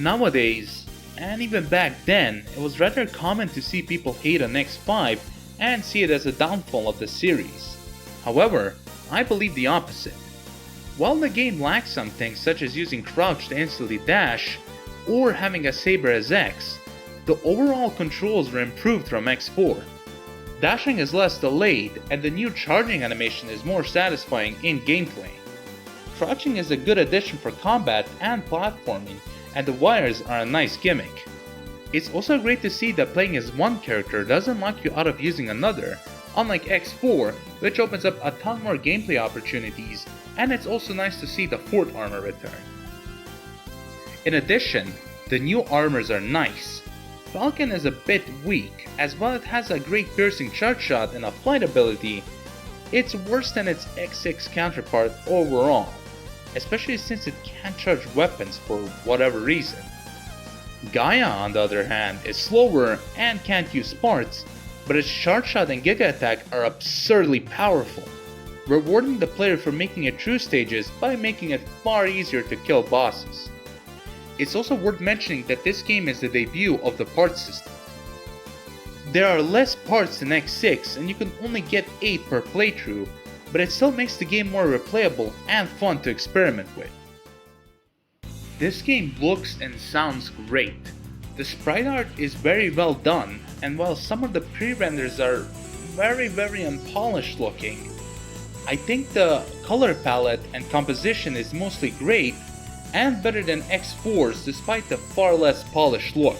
Nowadays, and even back then, it was rather common to see people hate on X5 and see it as a downfall of the series. However, I believe the opposite. While the game lacks some things such as using crouch to instantly dash, or having a saber as X, the overall controls were improved from X4. Dashing is less delayed, and the new charging animation is more satisfying in gameplay. Crouching is a good addition for combat and platforming, and the wires are a nice gimmick. It's also great to see that playing as one character doesn't lock you out of using another, unlike X4, which opens up a ton more gameplay opportunities, and it's also nice to see the fort armor return. In addition, the new armors are nice. Falcon is a bit weak, as while it has a great piercing charge shot and a flight ability, it's worse than its X6 counterpart overall, especially since it can't charge weapons for whatever reason. Gaia, on the other hand, is slower and can't use parts, but its charge shot and giga attack are absurdly powerful, rewarding the player for making it through stages by making it far easier to kill bosses. It's also worth mentioning that this game is the debut of the parts system. There are less parts than X6 and you can only get 8 per playthrough, but it still makes the game more replayable and fun to experiment with. This game looks and sounds great. The sprite art is very well done, and while some of the pre-renders are very unpolished looking, I think the color palette and composition is mostly great and better than X4's despite the far less polished look.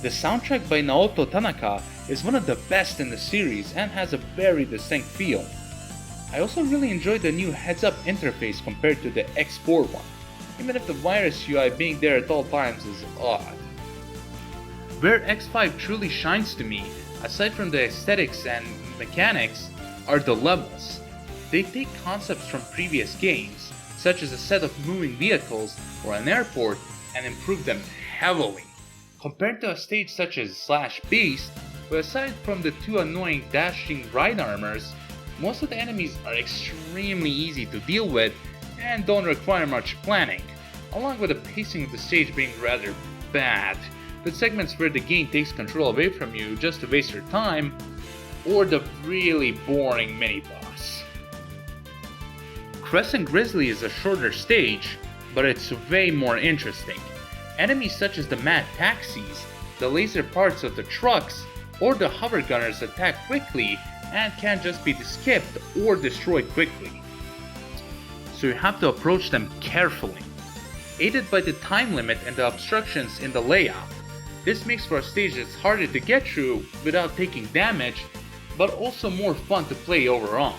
The soundtrack by Naoto Tanaka is one of the best in the series and has a very distinct feel. I also really enjoyed the new heads-up interface compared to the X4 one, even if the virus UI being there at all times is odd. Where X5 truly shines to me, aside from the aesthetics and mechanics, are the levels. They take concepts from previous games, such as a set of moving vehicles or an airport, and improve them heavily. Compared to a stage such as Slash Beast, where aside from the two annoying dashing ride armors, most of the enemies are extremely easy to deal with and don't require much planning, along with the pacing of the stage being rather bad, with segments where the game takes control away from you just to waste your time, or the really boring mini-boss. Crescent Grizzly is a shorter stage, but it's way more interesting. Enemies such as the mad taxis, the laser parts of the trucks, or the hover gunners attack quickly and can't just be skipped or destroyed quickly. So you have to approach them carefully. Aided by the time limit and the obstructions in the layout, this makes for a stage that's harder to get through without taking damage, but also more fun to play overall.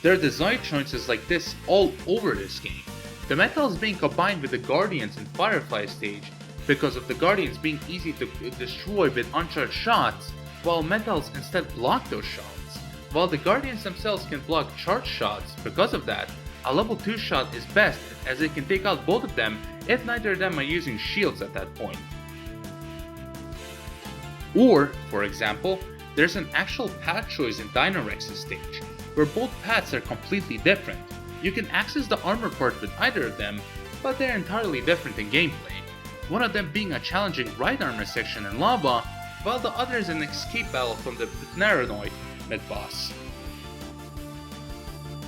There are design choices like this all over this game. The metals being combined with the Guardians and Firefly stage because of the Guardians being easy to destroy with uncharged shots, while metals instead block those shots. While the Guardians themselves can block charged shots, because of that, a level 2 shot is best as it can take out both of them if neither of them are using shields at that point. Or, for example, there's an actual path choice in Dynarex's stage, where both paths are completely different. You can access the armor part with either of them, but they're entirely different in gameplay, one of them being a challenging right armor section in lava, while the other is an escape battle from the Naranoid mid-boss.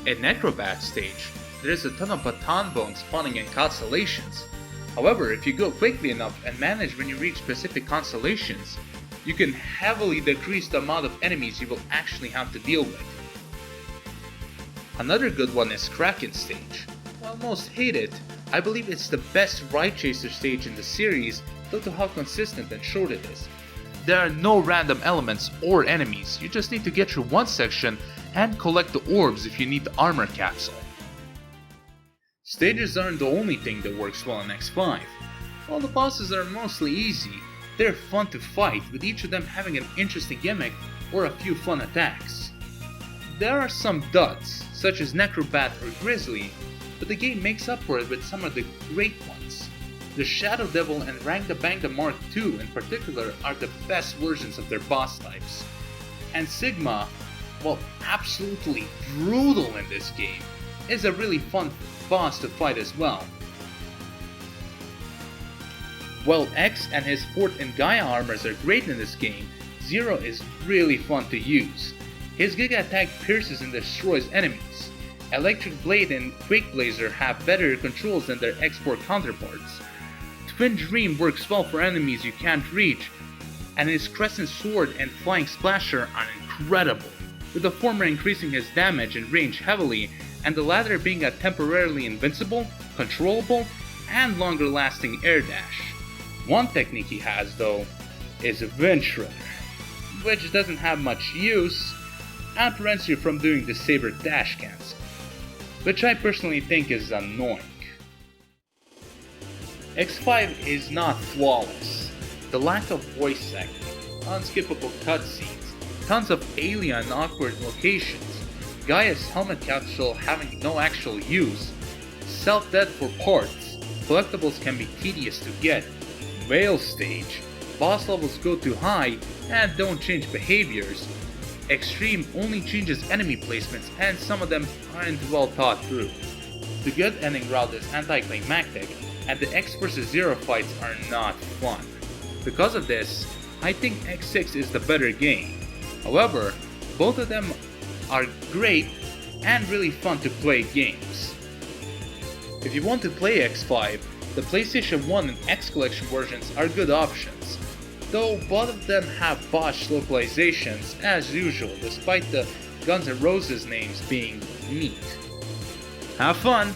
In Necrobat's stage, there is a ton of baton bones spawning in constellations. However, if you go quickly enough and manage when you reach specific constellations, you can heavily decrease the amount of enemies you will actually have to deal with. Another good one is Kraken's stage. While most hate it, I believe it's the best Ride Chaser stage in the series due to how consistent and short it is. There are no random elements or enemies, you just need to get through one section and collect the orbs if you need the armor capsule. Stages aren't the only thing that works well in X5. While the bosses are mostly easy, they're fun to fight, with each of them having an interesting gimmick or a few fun attacks. There are some duds, such as Necrobat or Grizzly, but the game makes up for it with some of the great ones. The Shadow Devil and Rangda Mark II in particular are the best versions of their boss types. And Sigma, well, absolutely brutal in this game, is a really fun boss to fight as well. While X and his Fort and Gaia armors are great in this game, Zero is really fun to use. His Giga Attack pierces and destroys enemies. Electric Blade and Quake Blazer have better controls than their X-Port counterparts. Twin Dream works well for enemies you can't reach, and his Crescent Sword and Flying Splasher are incredible, with the former increasing his damage and range heavily, and the latter being a temporarily invincible, controllable, and longer lasting air dash. One technique he has though is Wind Shredder, which doesn't have much use and prevents you from doing the Saber dash cancel, which I personally think is annoying. X5 is not flawless. The lack of voice acting, unskippable cutscenes, tons of alien and awkward locations, Gaia's helmet capsule having no actual use, self-death for parts, collectibles can be tedious to get, whale stage, boss levels go too high and don't change behaviors, Xtreme only changes enemy placements and some of them aren't well thought through. The good ending route is anticlimactic, and the X vs Zero fights are not fun. Because of this, I think X6 is the better game. However, both of them are great and really fun to play games. If you want to play X5, the PlayStation 1 and X Collection versions are good options, though both of them have botched localizations as usual despite the Guns N' Roses names being neat. Have fun!